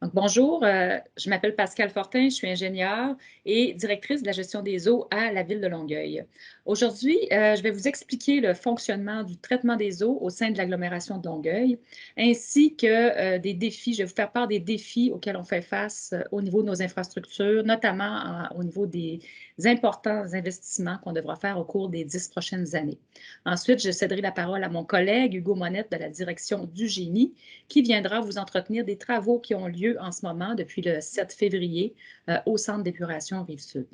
Donc, bonjour, je m'appelle Pascale Fortin, je suis ingénieure et directrice de la gestion des eaux à la Ville de Longueuil. Aujourd'hui, je vais vous expliquer le fonctionnement du traitement des eaux au sein de l'agglomération de Longueuil, ainsi que des défis. Je vais vous faire part des défis auxquels on fait face au niveau de nos infrastructures, notamment au niveau des importants investissements qu'on devra faire au cours des 10 prochaines années. Ensuite, je céderai la parole à mon collègue Hugo Monette de la direction du Génie, qui viendra vous entretenir des travaux qui ont lieu en ce moment depuis le 7 février au centre d'épuration Rive-Sud.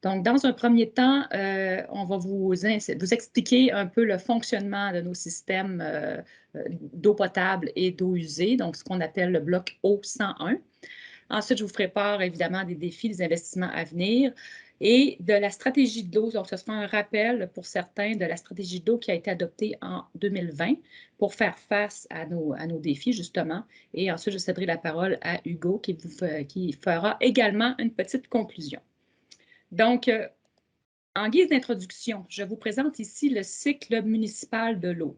Donc, dans un premier temps, on va vous expliquer un peu le fonctionnement de nos systèmes d'eau potable et d'eau usée, donc ce qu'on appelle le bloc eau 101. Ensuite, je vous ferai part évidemment des défis, des investissements à venir et de la stratégie de l'eau. Donc, ce sera un rappel pour certains de la stratégie de l'eau qui a été adoptée en 2020 pour faire face à nos défis, justement. Et ensuite, je céderai la parole à Hugo qui fera également une petite conclusion. Donc, en guise d'introduction, je vous présente ici le cycle municipal de l'eau.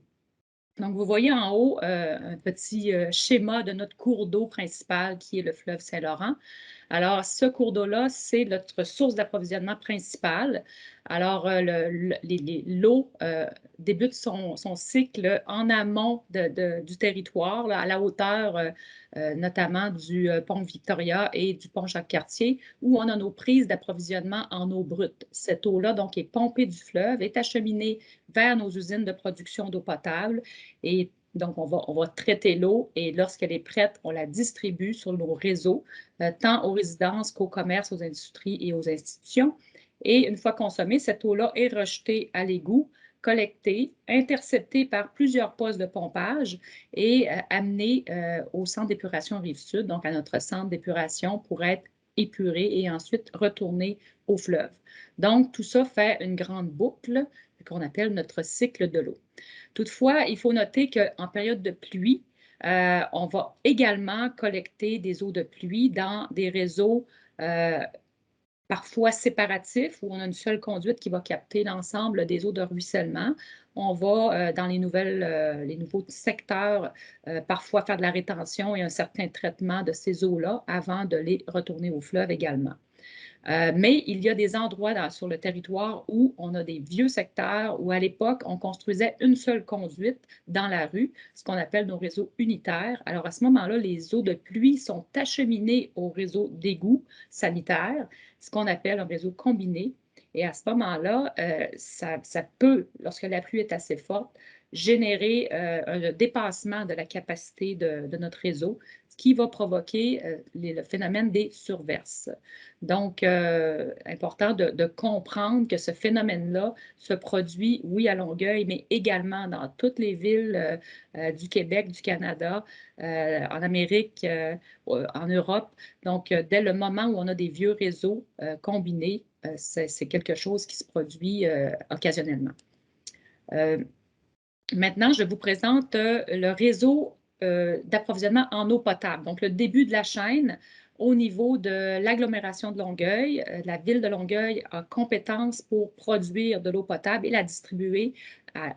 Donc, vous voyez en haut un petit schéma de notre cours d'eau principal qui est le fleuve Saint-Laurent. Alors, ce cours d'eau-là, c'est notre source d'approvisionnement principale. Alors, l'eau débute son cycle en amont du territoire, là, à la hauteur notamment du pont Victoria et du pont Jacques-Cartier, où on a nos prises d'approvisionnement en eau brute. Cette eau-là, donc, est pompée du fleuve, est acheminée vers nos usines de production d'eau potable et donc, on va traiter l'eau et lorsqu'elle est prête, on la distribue sur nos réseaux, tant aux résidences qu'aux commerces, aux industries et aux institutions. Et une fois consommée, cette eau-là est rejetée à l'égout, collectée, interceptée par plusieurs postes de pompage et amenée au centre d'épuration Rive-Sud, donc à notre centre d'épuration pour être épurée et ensuite retournée au fleuve. Donc, tout ça fait une grande boucle qu'on appelle notre cycle de l'eau. Toutefois, il faut noter qu'en période de pluie, on va également collecter des eaux de pluie dans des réseaux parfois séparatifs où on a une seule conduite qui va capter l'ensemble des eaux de ruissellement. On va, dans les nouveaux secteurs, parfois faire de la rétention et un certain traitement de ces eaux-là avant de les retourner au fleuve également. Mais il y a des endroits sur le territoire où on a des vieux secteurs où, à l'époque, on construisait une seule conduite dans la rue, ce qu'on appelle nos réseaux unitaires. Alors, à ce moment-là, les eaux de pluie sont acheminées au réseau d'égouts sanitaires, ce qu'on appelle un réseau combiné. Et à ce moment-là, ça peut, lorsque la pluie est assez forte, générer un dépassement de la capacité de notre réseau, ce qui va provoquer le phénomène des surverses. Donc, important de comprendre que ce phénomène-là se produit, oui, à Longueuil, mais également dans toutes les villes du Québec, du Canada, en Amérique, en Europe. Donc, dès le moment où on a des vieux réseaux combinés, c'est quelque chose qui se produit occasionnellement. Maintenant, je vous présente le réseau d'approvisionnement en eau potable. Donc, le début de la chaîne au niveau de l'agglomération de Longueuil. La ville de Longueuil a compétence pour produire de l'eau potable et la distribuer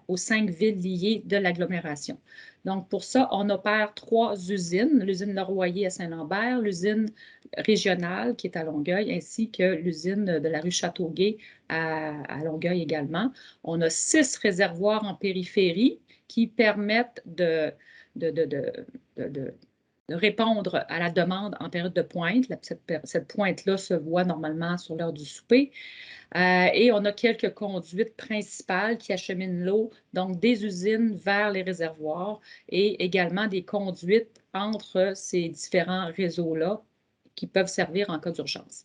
aux 5 villes liées de l'agglomération. Donc, pour ça, on opère 3 usines, l'usine Leroyer à Saint-Lambert, l'usine régionale qui est à Longueuil, ainsi que l'usine de la rue Châteauguay à Longueuil également. On a 6 réservoirs en périphérie qui permettent de répondre à la demande en période de pointe. Cette pointe-là se voit normalement sur l'heure du souper. Et on a quelques conduites principales qui acheminent l'eau, donc des usines vers les réservoirs et également des conduites entre ces différents réseaux-là qui peuvent servir en cas d'urgence.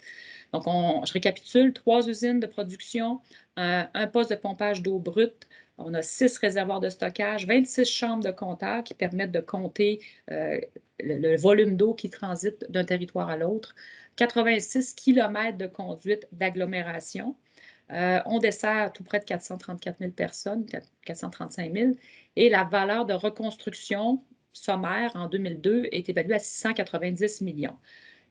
Donc, je récapitule, 3 usines de production, un poste de pompage d'eau brute, on a 6 réservoirs de stockage, 26 chambres de compteurs qui permettent de compter le volume d'eau qui transite d'un territoire à l'autre, 86 km de conduite d'agglomération. On dessert tout près de 434 000 personnes, 435 000, et la valeur de reconstruction sommaire en 2002 est évaluée à 690 millions.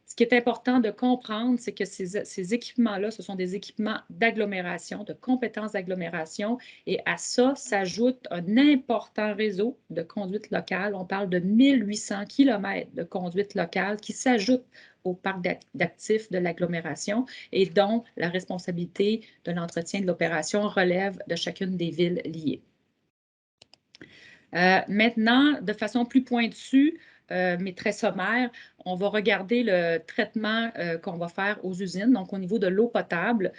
Ce qui est important de comprendre, c'est que ces équipements-là, ce sont des équipements d'agglomération, de compétences d'agglomération, et à ça s'ajoute un important réseau de conduite locale. On parle de 1800 km de conduite locale qui s'ajoutent au parc d'actifs de l'agglomération et dont la responsabilité de l'entretien de l'opération relève de chacune des villes liées. Maintenant, de façon plus pointue, mais très sommaire, on va regarder le traitement qu'on va faire aux usines. Donc, au niveau de l'eau potable,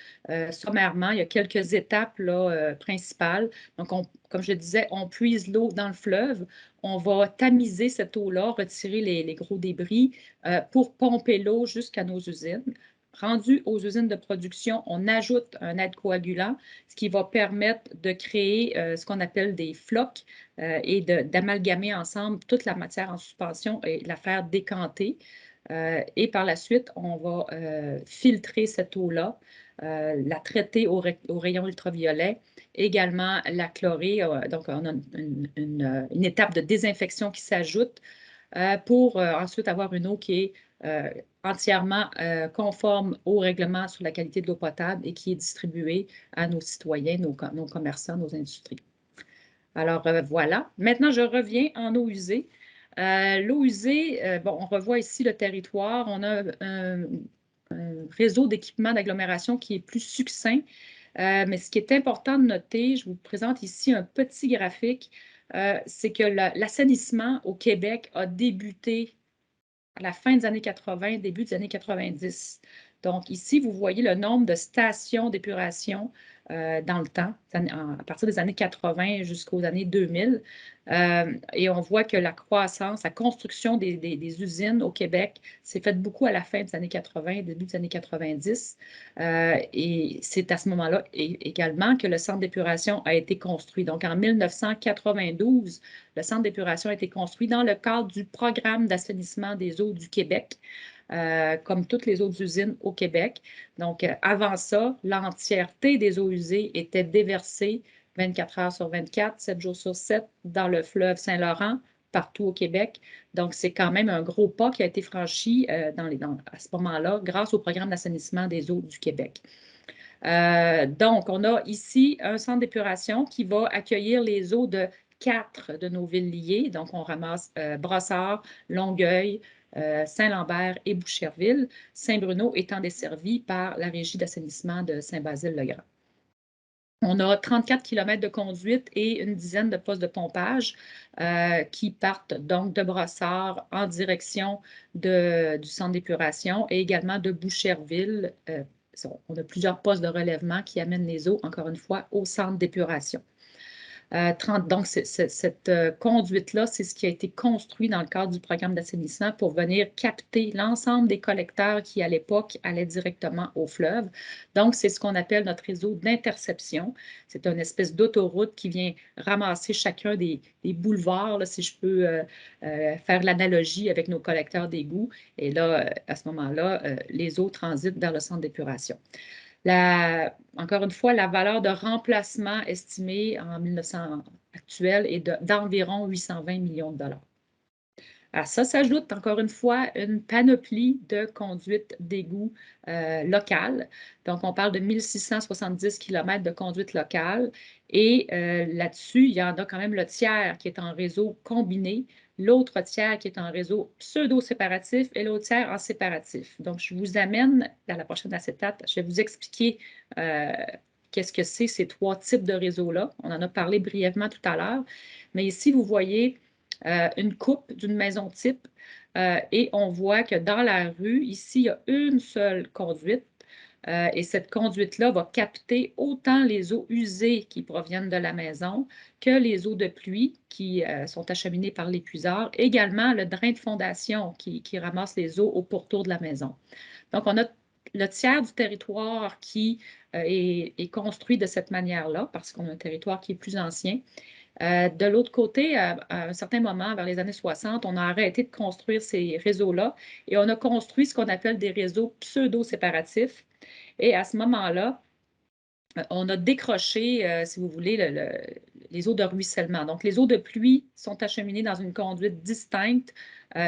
sommairement, il y a quelques étapes là, principales. Donc, comme je le disais, on puise l'eau dans le fleuve. On va tamiser cette eau-là, retirer les gros débris pour pomper l'eau jusqu'à nos usines. Rendu aux usines de production, on ajoute un aide coagulant, ce qui va permettre de créer ce qu'on appelle des flocs et d'amalgamer ensemble toute la matière en suspension et la faire décanter. Et par la suite, on va filtrer cette eau-là, la traiter au rayon ultraviolet, également la chlorer. Donc, on a une étape de désinfection qui s'ajoute pour ensuite avoir une eau qui est entièrement conforme au règlement sur la qualité de l'eau potable et qui est distribuée à nos citoyens, nos commerçants, nos industries. Alors, voilà. Maintenant, je reviens en eau usée. L'eau usée, bon, on revoit ici le territoire. On a un réseau d'équipements d'agglomération qui est plus succinct. Mais ce qui est important de noter, je vous présente ici un petit graphique, c'est que l'assainissement au Québec a débuté à la fin des années 80, début des années 90. Donc, ici, vous voyez le nombre de stations d'épuration dans le temps, à partir des années 80 jusqu'aux années 2000. Et on voit que la croissance, la construction des usines au Québec s'est faite beaucoup à la fin des années 80, début des années 90. Et c'est à ce moment-là également que le centre d'épuration a été construit. Donc, en 1992, le centre d'épuration a été construit dans le cadre du programme d'assainissement des eaux du Québec, comme toutes les autres usines au Québec. Donc, avant ça, l'entièreté des eaux usées était déversée 24 heures sur 24, 7 jours sur 7 dans le fleuve Saint-Laurent, partout au Québec. Donc, c'est quand même un gros pas qui a été franchi à ce moment-là grâce au programme d'assainissement des eaux du Québec. Donc, on a ici un centre d'épuration qui va accueillir les eaux de 4 de nos villes liées. Donc, on ramasse Brossard, Longueuil, Saint-Lambert et Boucherville, Saint-Bruno étant desservi par la régie d'assainissement de Saint-Basile-le-Grand. On a 34 km de conduite et une dizaine de postes de pompage qui partent donc de Brossard en direction du centre d'épuration et également de Boucherville. On a plusieurs postes de relèvement qui amènent les eaux, encore une fois, au centre d'épuration. Donc, cette conduite-là, c'est ce qui a été construit dans le cadre du programme d'assainissement pour venir capter l'ensemble des collecteurs qui, à l'époque, allaient directement au fleuve. Donc, c'est ce qu'on appelle notre réseau d'interception. C'est une espèce d'autoroute qui vient ramasser chacun des boulevards, là, si je peux faire l'analogie avec nos collecteurs d'égouts. Et là, à ce moment-là, les eaux transitent vers le centre d'épuration. Encore une fois, la valeur de remplacement estimée en 1900 actuelle est d'environ 820 millions de dollars. À ça s'ajoute encore une fois une panoplie de conduites d'égouts locales. Donc, on parle de 1670 km de conduite locale et là-dessus, il y en a quand même le tiers qui est en réseau combiné, l'autre tiers qui est en réseau pseudo-séparatif et l'autre tiers en séparatif. Donc, je vous amène à la prochaine acétate. Je vais vous expliquer qu'est-ce que c'est ces trois types de réseaux-là. On en a parlé brièvement tout à l'heure, mais ici, vous voyez une coupe d'une maison type et on voit que dans la rue, ici, il y a une seule conduite et cette conduite-là va capter autant les eaux usées qui proviennent de la maison que les eaux de pluie qui sont acheminées par l'épuiseur, également le drain de fondation qui ramasse les eaux au pourtour de la maison. Donc, on a le tiers du territoire qui est construit de cette manière-là parce qu'on a un territoire qui est plus ancien. De l'autre côté, à un certain moment, vers les années 60, on a arrêté de construire ces réseaux-là et on a construit ce qu'on appelle des réseaux pseudo-séparatifs. Et à ce moment-là, on a décroché, si vous voulez, les eaux de ruissellement. Donc, les eaux de pluie sont acheminées dans une conduite distincte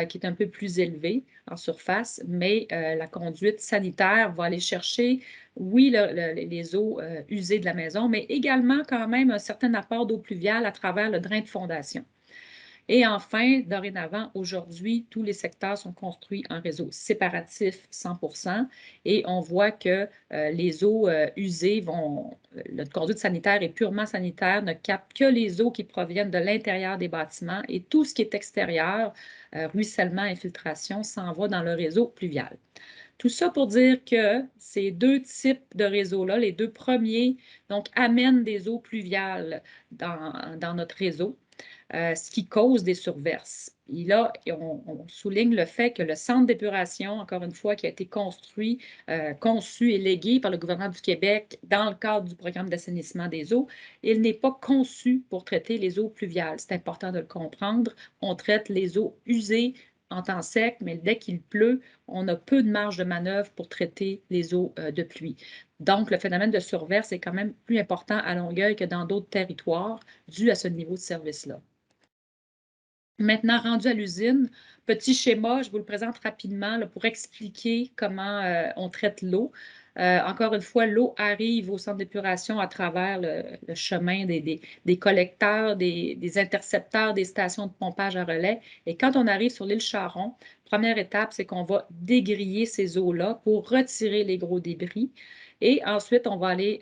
qui est un peu plus élevée en surface, mais la conduite sanitaire va aller chercher, oui, les eaux usées de la maison, mais également quand même un certain apport d'eau pluviale à travers le drain de fondation. Et enfin, dorénavant, aujourd'hui, tous les secteurs sont construits en réseau séparatif 100 et on voit que les eaux usées notre conduite sanitaire est purement sanitaire, ne capte que les eaux qui proviennent de l'intérieur des bâtiments et tout ce qui est extérieur, ruissellement, infiltration, s'en va dans le réseau pluvial. Tout ça pour dire que ces deux types de réseaux-là, les deux premiers, donc, amènent des eaux pluviales dans notre réseau. Ce qui cause des surverses. Et là, on souligne le fait que le centre d'épuration, encore une fois, qui a été construit, conçu et légué par le gouvernement du Québec dans le cadre du programme d'assainissement des eaux, il n'est pas conçu pour traiter les eaux pluviales. C'est important de le comprendre. On traite les eaux usées en temps sec, mais dès qu'il pleut, on a peu de marge de manœuvre pour traiter les eaux de pluie. Donc, le phénomène de surverse est quand même plus important à Longueuil que dans d'autres territoires dû à ce niveau de service-là. Maintenant, rendu à l'usine, petit schéma, je vous le présente rapidement là, pour expliquer comment on traite l'eau. Encore une fois, l'eau arrive au centre d'épuration à travers le chemin des collecteurs, des intercepteurs, des stations de pompage à relais. Et quand on arrive sur l'île Charon, première étape, c'est qu'on va dégriller ces eaux-là pour retirer les gros débris. Et ensuite, on va aller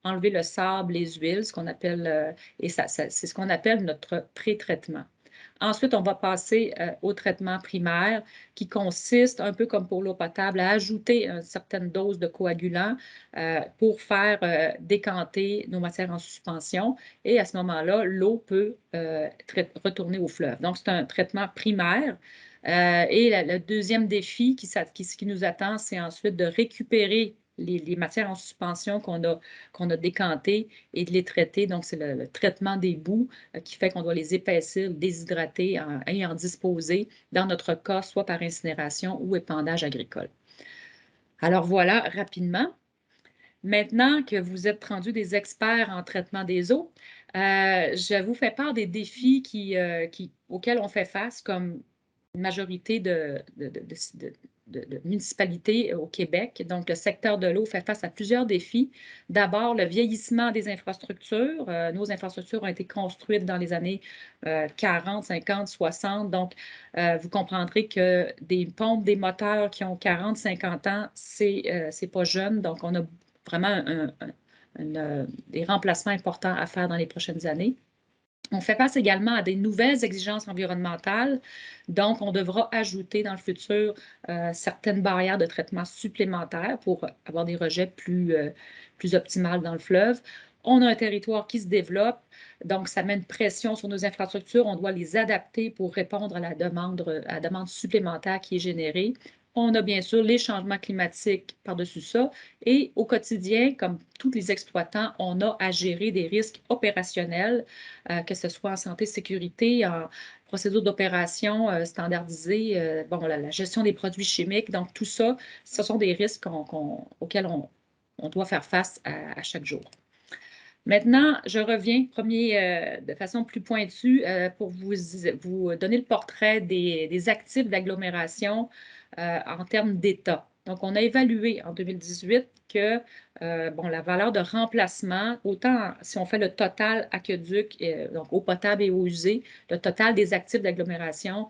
enlever le sable, les huiles, ce qu'on appelle, et c'est ce qu'on appelle notre pré-traitement. Ensuite, on va passer au traitement primaire qui consiste, un peu comme pour l'eau potable, à ajouter une certaine dose de coagulant pour faire décanter nos matières en suspension. Et à ce moment-là, l'eau peut retourner au fleuve. Donc, c'est un traitement primaire. Et le deuxième défi qui nous attend, c'est ensuite de récupérer les matières en suspension qu'on a décantées et de les traiter. Donc, c'est le traitement des boues qui fait qu'on doit les épaissir, déshydrater et en disposer, dans notre cas, soit par incinération ou épandage agricole. Alors voilà, rapidement. Maintenant que vous êtes rendus des experts en traitement des eaux, je vous fais part des défis auxquels on fait face comme majorité de municipalités au Québec. Donc, le secteur de l'eau fait face à plusieurs défis. D'abord, le vieillissement des infrastructures. Nos infrastructures ont été construites dans les années 40, 50, 60. Donc, vous comprendrez que des pompes, des moteurs qui ont 40, 50 ans, c'est pas jeune. Donc, on a vraiment des remplacements importants à faire dans les prochaines années. On fait face également à des nouvelles exigences environnementales. Donc, on devra ajouter dans le futur certaines barrières de traitement supplémentaires pour avoir des rejets plus optimales dans le fleuve. On a un territoire qui se développe, donc ça met une pression sur nos infrastructures. On doit les adapter pour répondre à la demande supplémentaire qui est générée. On a bien sûr les changements climatiques par-dessus ça. Et au quotidien, comme tous les exploitants, on a à gérer des risques opérationnels, que ce soit en santé, sécurité, en procédure d'opération standardisée, bon, la gestion des produits chimiques. Donc, tout ça, ce sont des risques auxquels on doit faire face à chaque jour. Maintenant, je reviens de façon plus pointue pour vous donner le portrait des actifs d'agglomération en termes d'État. Donc, on a évalué en 2018 que la valeur de remplacement, autant si on fait le total aqueduc, donc eau potable et eau usée, le total des actifs d'agglomération,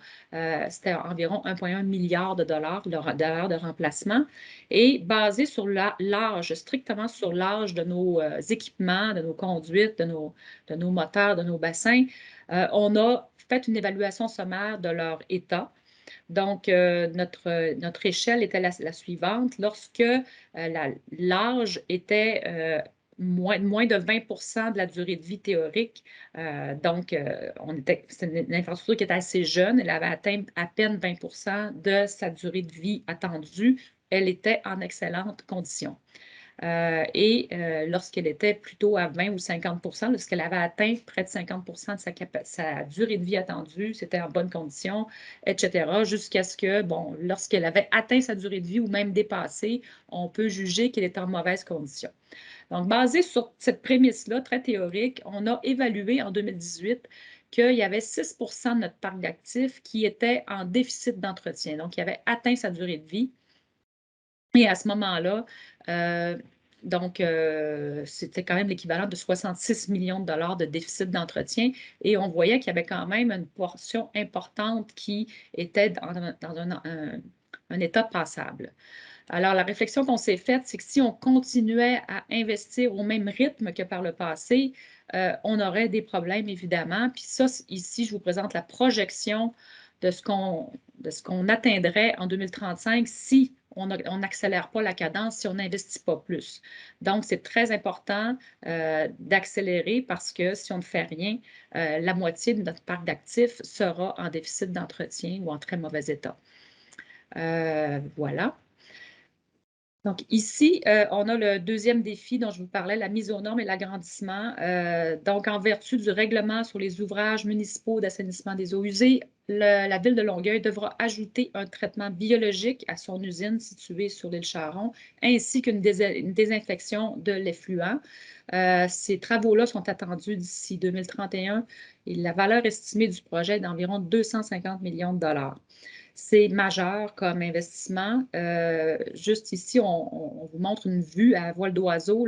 c'était environ 1,1 milliard de dollars de remplacement. Et basé sur l'âge, strictement sur l'âge de nos équipements, de nos conduites, de nos moteurs, de nos bassins, on a fait une évaluation sommaire de leur état. Donc, notre échelle était la suivante. Lorsque l'âge était moins de 20 de la durée de vie théorique, donc c'était une infrastructure qui était assez jeune, elle avait atteint à peine 20 de sa durée de vie attendue, elle était en excellente condition. lorsqu'elle était plutôt à 20 ou 50 lorsqu'elle avait atteint près de 50 de sa durée de vie attendue, c'était en bonne condition, etc., jusqu'à ce que, bon, lorsqu'elle avait atteint sa durée de vie ou même dépassé, on peut juger qu'elle est en mauvaise condition. Donc, basé sur cette prémisse-là, très théorique, on a évalué en 2018 qu'il y avait 6 de notre parc d'actifs qui était en déficit d'entretien, donc qui avait atteint sa durée de vie. Et à ce moment-là, c'était quand même l'équivalent de 66 millions de dollars de déficit d'entretien. Et on voyait qu'il y avait quand même une portion importante qui était dans un état passable. Alors, la réflexion qu'on s'est faite, c'est que si on continuait à investir au même rythme que par le passé, on aurait des problèmes, évidemment. Puis ça, ici, je vous présente la projection de ce qu'on atteindrait en 2035 si on n'accélère pas la cadence, si on n'investit pas plus. Donc, c'est très important d'accélérer parce que si on ne fait rien, la moitié de notre parc d'actifs sera en déficit d'entretien ou en très mauvais état. Voilà. Donc ici, on a le deuxième défi dont je vous parlais, la mise aux normes et l'agrandissement. Donc, en vertu du règlement sur les ouvrages municipaux d'assainissement des eaux usées, la Ville de Longueuil devra ajouter un traitement biologique à son usine située sur l'île Charon, ainsi qu'une désinfection de l'effluent. Ces travaux-là sont attendus d'ici 2031 et la valeur estimée du projet est d'environ 250 millions de dollars. C'est majeur comme investissement. Juste ici, on vous montre une vue à voile d'oiseau,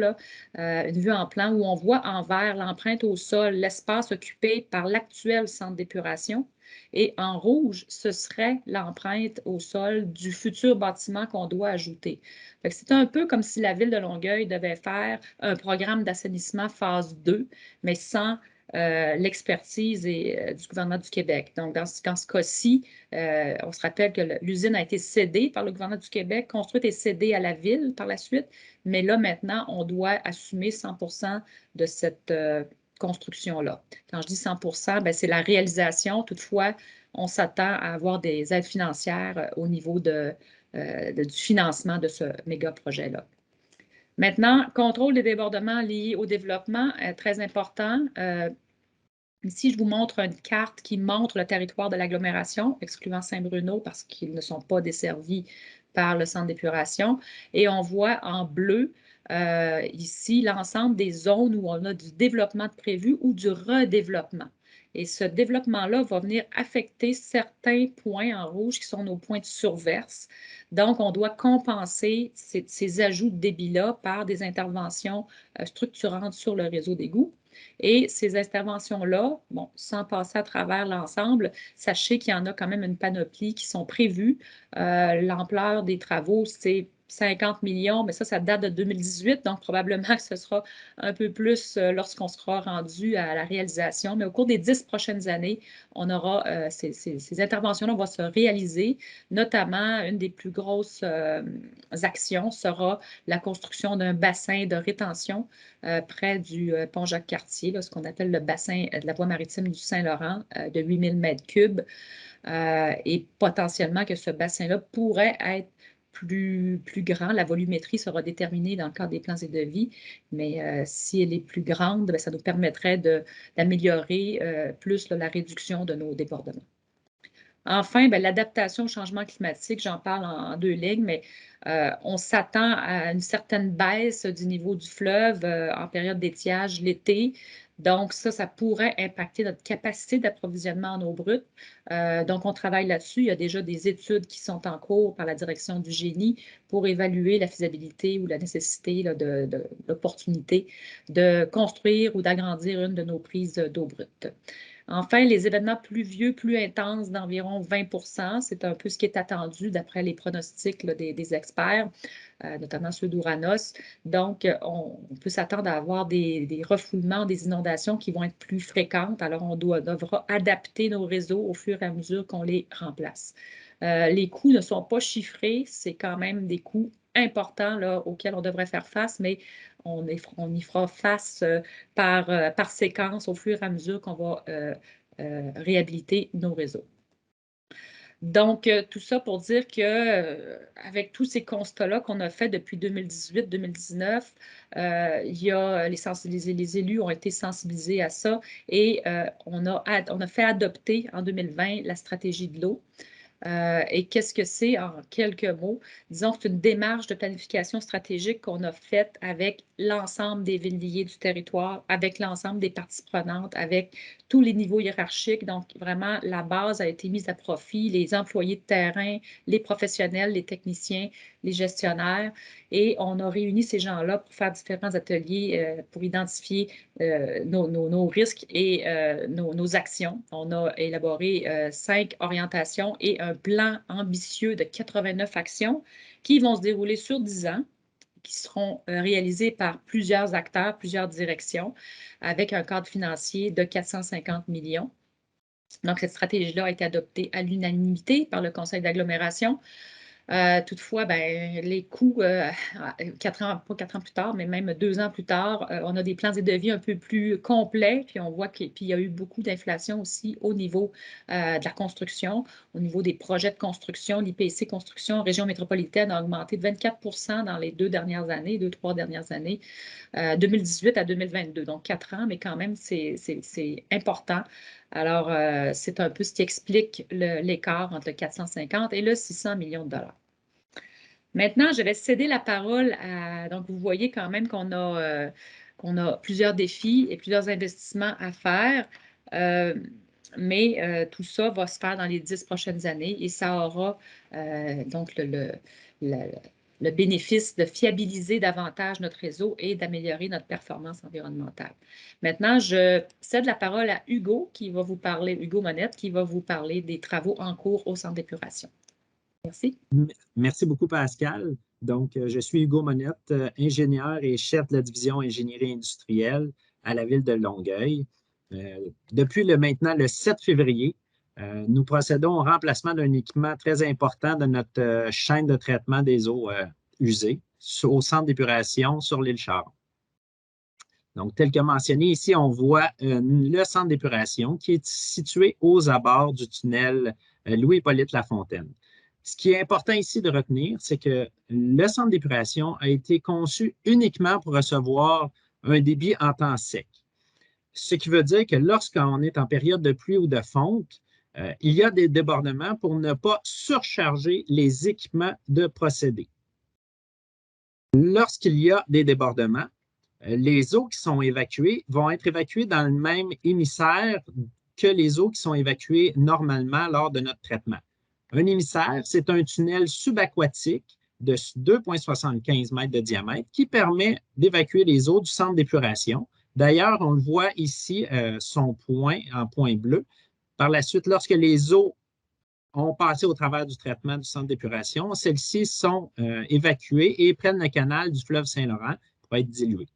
une vue en plan où on voit en vert l'empreinte au sol, l'espace occupé par l'actuel centre d'épuration. Et en rouge, ce serait l'empreinte au sol du futur bâtiment qu'on doit ajouter. C'est un peu comme si la Ville de Longueuil devait faire un programme d'assainissement phase 2, mais sans l'expertise du gouvernement du Québec. Donc, dans ce cas-ci, on se rappelle que l'usine a été cédée par le gouvernement du Québec, construite et cédée à la Ville par la suite, mais là, maintenant, on doit assumer 100 de cette construction-là. Quand je dis 100 c'est la réalisation. Toutefois, on s'attend à avoir des aides financières au niveau du financement de ce méga projet-là. Maintenant, contrôle des débordements liés au développement, très important. Ici, je vous montre une carte qui montre le territoire de l'agglomération, excluant Saint-Bruno parce qu'ils ne sont pas desservis par le centre d'épuration. Et on voit en bleu ici l'ensemble des zones où on a du développement prévu ou du redéveloppement. Et ce développement-là va venir affecter certains points en rouge qui sont nos points de surverse. Donc, on doit compenser ces ajouts de débit-là par des interventions structurantes sur le réseau d'égouts. Et ces interventions-là, bon, sans passer à travers l'ensemble, sachez qu'il y en a quand même une panoplie qui sont prévues. L'ampleur des travaux, c'est 50 millions, mais ça date de 2018, donc probablement que ce sera un peu plus lorsqu'on sera rendu à la réalisation. Mais au cours des 10 prochaines années, on aura ces interventions-là vont se réaliser. Notamment, une des plus grosses actions sera la construction d'un bassin de rétention près du pont Jacques-Cartier, ce qu'on appelle le bassin de la voie maritime du Saint-Laurent de 8000 mètres cubes. Et potentiellement que ce bassin-là pourrait être plus grand. La volumétrie sera déterminée dans le cadre des plans et devis, mais si elle est plus grande, bien, ça nous permettrait d'améliorer plus la réduction de nos débordements. Enfin, l'adaptation au changement climatique, j'en parle en deux lignes, mais on s'attend à une certaine baisse du niveau du fleuve en période d'étiage l'été. Donc, ça pourrait impacter notre capacité d'approvisionnement en eau brute. Donc, on travaille là-dessus. Il y a déjà des études qui sont en cours par la direction du génie pour évaluer la faisabilité ou la nécessité de l'opportunité de construire ou d'agrandir une de nos prises d'eau brute. Enfin, les événements pluvieux plus intenses d'environ 20 c'est un peu ce qui est attendu d'après les pronostics des experts, notamment ceux d'Ouranos. Donc, on peut s'attendre à avoir des refoulements, des inondations qui vont être plus fréquentes. Alors, on devra adapter nos réseaux au fur et à mesure qu'on les remplace. Les coûts ne sont pas chiffrés, c'est quand même des coûts importants auxquels on devrait faire face, mais on y fera face par séquence au fur et à mesure qu'on va réhabiliter nos réseaux. Donc, tout ça pour dire que avec tous ces constats-là qu'on a fait depuis 2018-2019, les élus ont été sensibilisés à ça et on a fait adopter en 2020 la stratégie de l'eau. Et qu'est-ce que c'est en quelques mots? Disons que c'est une démarche de planification stratégique qu'on a faite avec l'ensemble des villes liées du territoire, avec l'ensemble des parties prenantes, avec tous les niveaux hiérarchiques. Donc, vraiment, la base a été mise à profit, les employés de terrain, les professionnels, les techniciens, les gestionnaires. Et on a réuni ces gens-là pour faire différents ateliers pour identifier nos risques et nos actions. On a élaboré 5 orientations et un plan ambitieux de 89 actions qui vont se dérouler sur 10 ans, qui seront réalisées par plusieurs acteurs, plusieurs directions, avec un cadre financier de 450 millions. Donc, cette stratégie-là a été adoptée à l'unanimité par le conseil d'agglomération. Toutefois, les coûts, pas 4 ans plus tard, mais même 2 ans plus tard, on a des plans et devis un peu plus complets, puis on voit qu'il y a eu beaucoup d'inflation aussi au niveau de la construction, au niveau des projets de construction. L'IPC Construction région métropolitaine a augmenté de 24 dans les 2 dernières années, 2-3 dernières années, 2018 à 2022. Donc, 4 ans, mais quand même, c'est important. Alors, c'est un peu ce qui explique l'écart entre le 450 et le 600 millions de dollars. Maintenant, je vais céder la parole à… Donc, vous voyez quand même qu'on a plusieurs défis et plusieurs investissements à faire, mais tout ça va se faire dans les 10 prochaines années et ça aura donc le bénéfice de fiabiliser davantage notre réseau et d'améliorer notre performance environnementale. Maintenant, je cède la parole à Hugo qui va vous parler, Hugo Monette, qui va vous parler des travaux en cours au centre d'épuration. Merci. Merci beaucoup, Pascal. Donc, je suis Hugo Monette, ingénieur et chef de la division ingénierie industrielle à la ville de Longueuil. Depuis maintenant le 7 février, nous procédons au remplacement d'un équipement très important de notre chaîne de traitement des eaux usées au centre d'épuration sur l'île Char. Donc, tel que mentionné ici, on voit le centre d'épuration qui est situé aux abords du tunnel Louis-Hippolyte Lafontaine. Ce qui est important ici de retenir, c'est que le centre d'épuration a été conçu uniquement pour recevoir un débit en temps sec. Ce qui veut dire que lorsqu'on est en période de pluie ou de fonte, il y a des débordements pour ne pas surcharger les équipements de procédés. Lorsqu'il y a des débordements, les eaux qui sont évacuées vont être évacuées dans le même émissaire que les eaux qui sont évacuées normalement lors de notre traitement. Un émissaire, c'est un tunnel subaquatique de 2,75 mètres de diamètre qui permet d'évacuer les eaux du centre d'épuration. D'ailleurs, on le voit ici, son point en point bleu. Par la suite, lorsque les eaux ont passé au travers du traitement du centre d'épuration, celles-ci sont évacuées et prennent le canal du fleuve Saint-Laurent pour être diluées.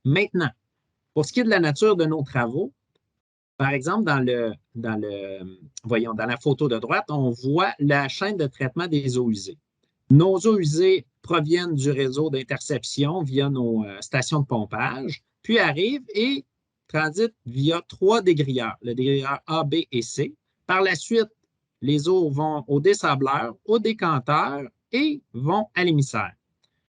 Maintenant, pour ce qui est de la nature de nos travaux, par exemple, dans la photo de droite, on voit la chaîne de traitement des eaux usées. Nos eaux usées proviennent du réseau d'interception via nos stations de pompage, puis arrivent et transitent via 3 dégrilleurs, le dégrilleur A, B et C. Par la suite, les eaux vont au dessableur, au décanteur et vont à l'émissaire.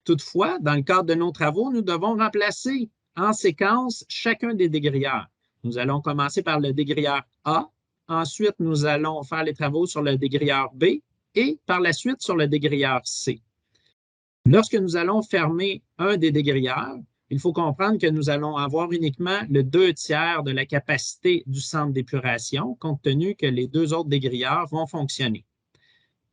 Toutefois, dans le cadre de nos travaux, nous devons remplacer en séquence chacun des dégrilleurs. Nous allons commencer par le dégrilleur A. Ensuite, nous allons faire les travaux sur le dégrilleur B et par la suite sur le dégrilleur C. Lorsque nous allons fermer un des dégrilleurs, il faut comprendre que nous allons avoir uniquement le 2/3 de la capacité du centre d'épuration, compte tenu que les 2 autres dégrilleurs vont fonctionner.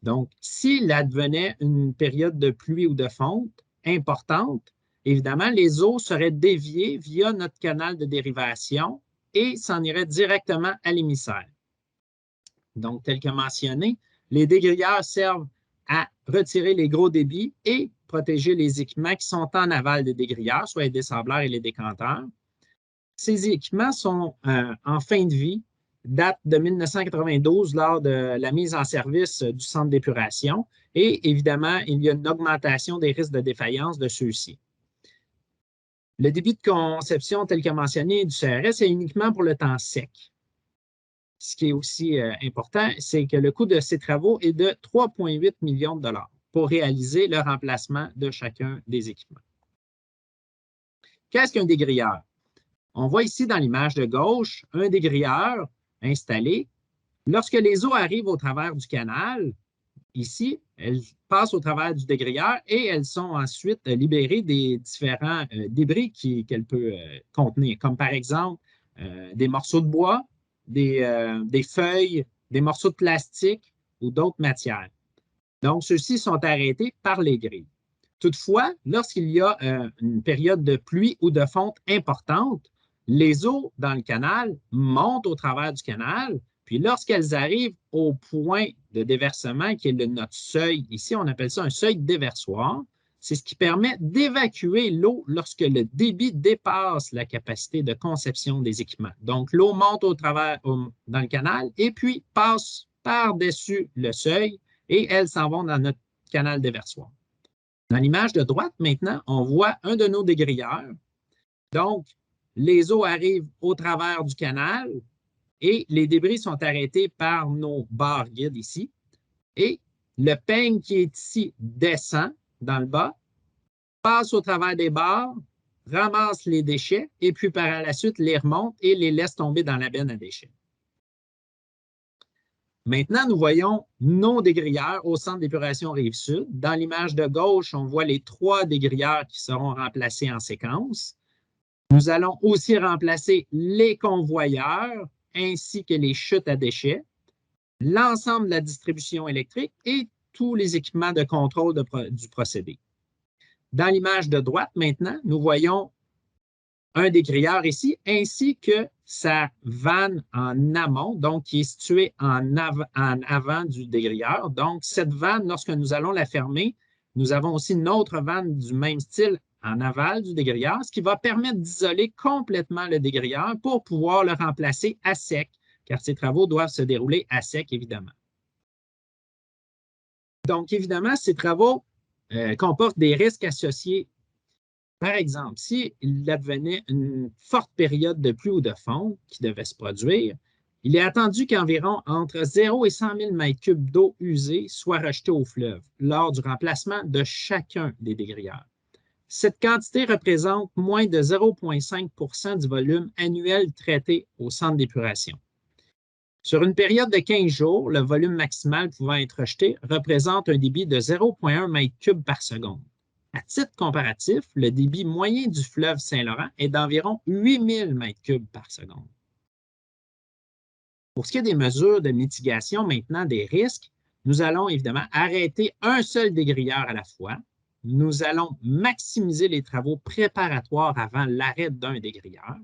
Donc, s'il advenait une période de pluie ou de fonte importante, évidemment, les eaux seraient déviées via notre canal de dérivation et s'en iraient directement à l'émissaire. Donc, tel que mentionné, les dégrilleurs servent à retirer les gros débits et protéger les équipements qui sont en aval des dégrilleurs, soit les dessableurs et les décanteurs. Ces équipements sont en fin de vie, datent de 1992 lors de la mise en service du centre d'épuration et évidemment, il y a une augmentation des risques de défaillance de ceux-ci. Le débit de conception tel que mentionné du CRS est uniquement pour le temps sec. Ce qui est aussi important, c'est que le coût de ces travaux est de 3,8 millions de dollars pour réaliser le remplacement de chacun des équipements. Qu'est-ce qu'un dégrilleur? On voit ici dans l'image de gauche un dégrilleur installé. Lorsque les eaux arrivent au travers du canal, ici, elles passent au travers du dégrilleur et elles sont ensuite libérées des différents débris qu'elle peut contenir, comme par exemple des morceaux de bois, des feuilles, des morceaux de plastique ou d'autres matières. Donc, ceux-ci sont arrêtés par les grilles. Toutefois, lorsqu'il y a une période de pluie ou de fonte importante, les eaux dans le canal montent au travers du canal, puis lorsqu'elles arrivent au point de déversement, qui est notre seuil, ici on appelle ça un seuil de déversoir, c'est ce qui permet d'évacuer l'eau lorsque le débit dépasse la capacité de conception des équipements. Donc, l'eau monte au travers dans le canal et puis passe par-dessus le seuil et elles s'en vont dans notre canal déversoir. Dans l'image de droite, maintenant, on voit un de nos dégrilleurs. Donc, les eaux arrivent au travers du canal et les débris sont arrêtés par nos barres guides ici. Et le peigne qui est ici descend dans le bas, passe au travers des barres, ramasse les déchets et puis par la suite les remonte et les laisse tomber dans la benne à déchets. Maintenant, nous voyons nos dégrilleurs au centre d'épuration Rive-Sud. Dans l'image de gauche, on voit les 3 dégrilleurs qui seront remplacés en séquence. Nous allons aussi remplacer les convoyeurs ainsi que les chutes à déchets, l'ensemble de la distribution électrique et tous les équipements de contrôle du procédé. Dans l'image de droite, maintenant, nous voyons un dégrilleur ici, ainsi que sa vanne en amont, donc qui est située en avant du dégrilleur. Donc, cette vanne, lorsque nous allons la fermer, nous avons aussi une autre vanne du même style en aval du dégrilleur, ce qui va permettre d'isoler complètement le dégrilleur pour pouvoir le remplacer à sec, car ces travaux doivent se dérouler à sec, évidemment. Donc, évidemment, ces travaux comportent des risques associés. Par exemple, s'il advenait une forte période de pluie ou de fonte qui devait se produire, il est attendu qu'environ entre 0 et 100 000 m3 d'eau usée soient rejetée au fleuve lors du remplacement de chacun des dégrilleurs. Cette quantité représente moins de 0,5 % du volume annuel traité au centre d'épuration. Sur une période de 15 jours, le volume maximal pouvant être rejeté représente un débit de 0,1 m3 par seconde. À titre comparatif, le débit moyen du fleuve Saint-Laurent est d'environ 8000 m3 par seconde. Pour ce qui est des mesures de mitigation maintenant des risques, nous allons évidemment arrêter un seul dégrilleur à la fois. Nous allons maximiser les travaux préparatoires avant l'arrêt d'un dégrilleur.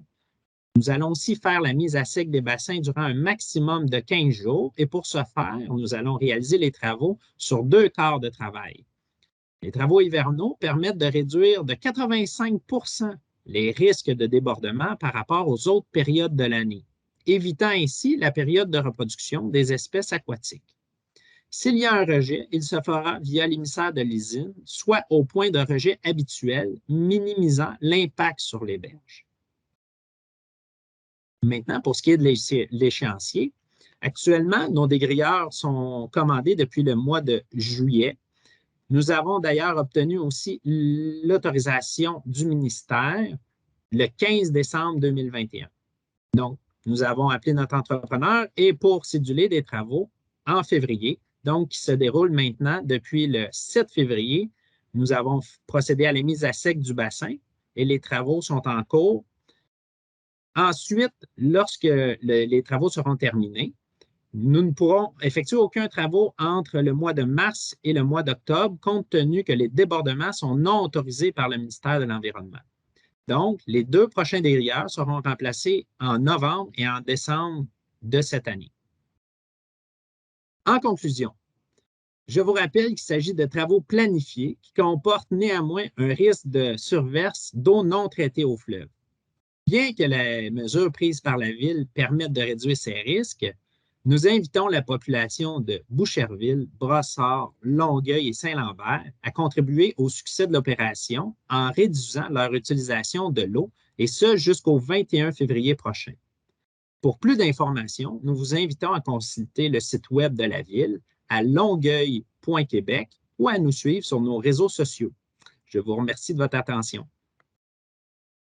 Nous allons aussi faire la mise à sec des bassins durant un maximum de 15 jours et pour ce faire, nous allons réaliser les travaux sur 2 quarts de travail. Les travaux hivernaux permettent de réduire de 85 % les risques de débordement par rapport aux autres périodes de l'année, évitant ainsi la période de reproduction des espèces aquatiques. S'il y a un rejet, il se fera via l'émissaire de l'usine, soit au point de rejet habituel, minimisant l'impact sur les berges. Maintenant, pour ce qui est de l'échéancier, actuellement, nos dégrilleurs sont commandés depuis le mois de juillet. Nous avons d'ailleurs obtenu aussi l'autorisation du ministère le 15 décembre 2021. Donc, nous avons appelé notre entrepreneur et pour céduler des travaux en février, donc qui se déroulent maintenant depuis le 7 février, nous avons procédé à la mise à sec du bassin et les travaux sont en cours. Ensuite, lorsque les travaux seront terminés, nous ne pourrons effectuer aucun travaux entre le mois de mars et le mois d'octobre, compte tenu que les débordements sont non autorisés par le ministère de l'Environnement. Donc, les 2 prochains dégrilleurs seront remplacés en novembre et en décembre de cette année. En conclusion, je vous rappelle qu'il s'agit de travaux planifiés qui comportent néanmoins un risque de surverse d'eau non traitée au fleuve. Bien que les mesures prises par la Ville permettent de réduire ces risques, nous invitons la population de Boucherville, Brossard, Longueuil et Saint-Lambert à contribuer au succès de l'opération en réduisant leur utilisation de l'eau, et ce jusqu'au 21 février prochain. Pour plus d'informations, nous vous invitons à consulter le site web de la Ville à longueuil.québec ou à nous suivre sur nos réseaux sociaux. Je vous remercie de votre attention.